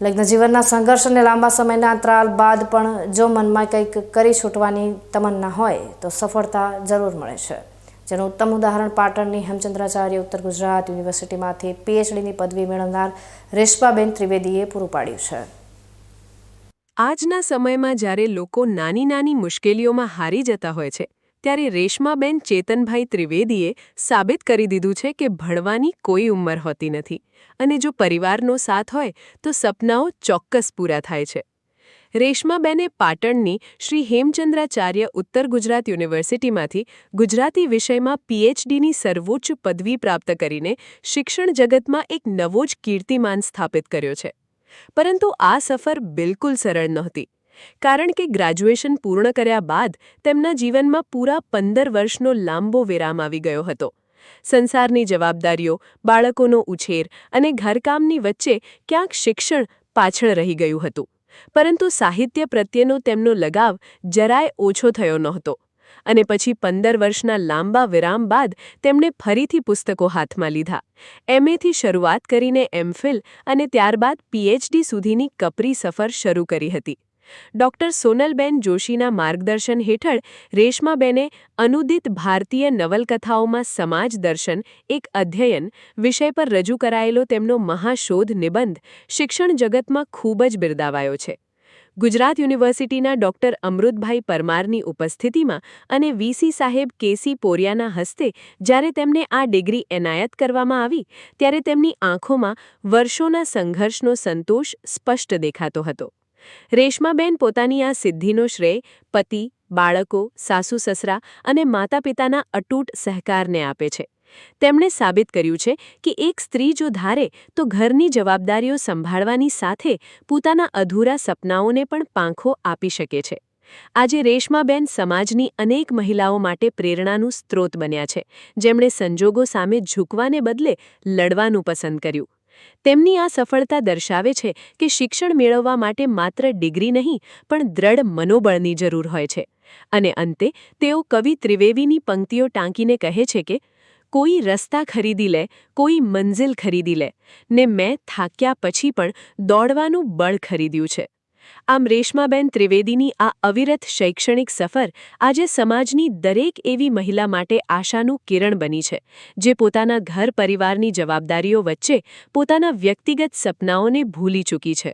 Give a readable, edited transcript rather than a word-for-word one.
લગ્ન જીવનના સંઘર્ષ અને લાંબા સમયના અંતરાલ બાદ પણ જો મનમાં કંઈક કરી છૂટવાની તમન્ના હોય તો સફળતા જરૂર મળે છે, જેનું ઉત્તમ ઉદાહરણ પાટણની હેમચંદ્રાચાર્ય ઉત્તર ગુજરાત યુનિવર્સિટીમાંથી પીએચડીની પદવી મેળવનાર રેશમાબેન ત્રિવેદીએ પૂરું પાડ્યું છે। આજના સમયમાં જ્યારે લોકો નાની નાની મુશ્કેલીઓમાં હારી જતા હોય છે, ત્યારે રેશમાબેન ચેતનભાઈ ત્રિવેદીએ સાબિત કરી દીધું છે કે ભણવાની કોઈ ઉંમર હોતી નથી અને જો પરિવારનો સાથ હોય તો સપનાઓ ચોક્કસ પૂરા થાય છે। રેશમાબેને પાટણની શ્રી હેમચંદ્રાચાર્ય ઉત્તર ગુજરાત યુનિવર્સિટીમાંથી ગુજરાતી વિષયમાં પીએચડીની સર્વોચ્ચ પદવી પ્રાપ્ત કરીને શિક્ષણ જગતમાં એક નવો જ કીર્તિમાન સ્થાપિત કર્યો છે। પરંતુ આ સફર બિલકુલ સરળ નહોતી, કારણ કે ગ્રેજ્યુએશન પૂર્ણ કર્યા બાદ તેમના જીવનમાં પૂરા 15 વર્ષનો લાંબો વિરામ આવી ગયો હતો। સંસારની જવાબદારીઓ, બાળકોનો ઉછેર અને ઘરકામની વચ્ચે ક્યાંક શિક્ષણ પાછળ રહી ગયું હતું, પરંતુ સાહિત્ય પ્રત્યેનો તેમનો લગાવ જરાય ઓછો થયો નહોતો અને પછી 15 વર્ષના લાંબા વિરામ બાદ તેમણે ફરીથી પુસ્તકો હાથમાં લીધા, એમએથી શરૂઆત કરીને એમફિલ અને ત્યારબાદ પીએચડી સુધીની કપરી સફર શરૂ કરી હતી। ડૉક્ટર સોનલબેન જોશીના માર્ગદર્શન હેઠળ રેશમાબેને અનુદિત ભારતીય નવલકથાઓમાં સમાજ દર્શન એક અધ્યયન વિષય પર રજૂ કરાયેલો તેમનો મહાશોધ નિબંધ શિક્ષણ જગતમાં ખૂબ જ બિરદાવાયો છે। ગુજરાત યુનિવર્સિટીના ડૉક્ટર અમૃતભાઈ પરમારની ઉપસ્થિતિમાં અને વીસી સાહેબ કેસી પોરિયાના હસ્તે જ્યારે તેમને આ ડિગ્રી એનાયત કરવામાં આવી, ત્યારે તેમની આંખોમાં વર્ષોના સંઘર્ષનો સંતોષ સ્પષ્ટ દેખાતો હતો। રેશમાબેન પોતાની આ સિદ્ધિનો શ્રેય પતિ, બાળકો, સાસુ-સસરા અને માતા-પિતાના અતૂટ સહકારને આપે છે। તેમણે સાબિત કર્યું છે કે એક સ્ત્રી જો ધારે તો ઘરની જવાબદારીઓ સંભાળવાની સાથે પોતાના અધૂરા સપનાઓને પણ પાંખો આપી શકે છે। આજે રેશમાબેન સમાજની અનેક મહિલાઓ માટે પ્રેરણાનું સ્ત્રોત બન્યા છે, જેમણે સંજોગો સામે ઝૂકવાને બદલે લડવાનું પસંદ કર્યું। તેમની આ સફળતા દર્શાવે છે કે શિક્ષણ મેળવવા માટે માત્ર ડિગ્રી નહીં પણ દ્રઢ મનોબળની જરૂર હોય છે। અને અંતે તેઓ કવિ ત્રિવેદીની પંક્તિઓ ટાંકીને કહે છે કે કોઈ રસ્તા ખરીદી લે, કોઈ મંઝિલ ખરીદી લે, ને મેં થાક્યા પછી પણ દોડવાનું બળ ખરીદ્યું છે। આમ રેશમાબેન ત્રિવેદીની આ અવિરત શૈક્ષણિક સફર આજે સમાજની દરેક એવી મહિલા માટે આશાનું કિરણ બની છે, જે પોતાના ઘર પરિવારની જવાબદારીઓ વચ્ચે પોતાના વ્યક્તિગત સપનાઓને ભૂલી ચૂકી છે।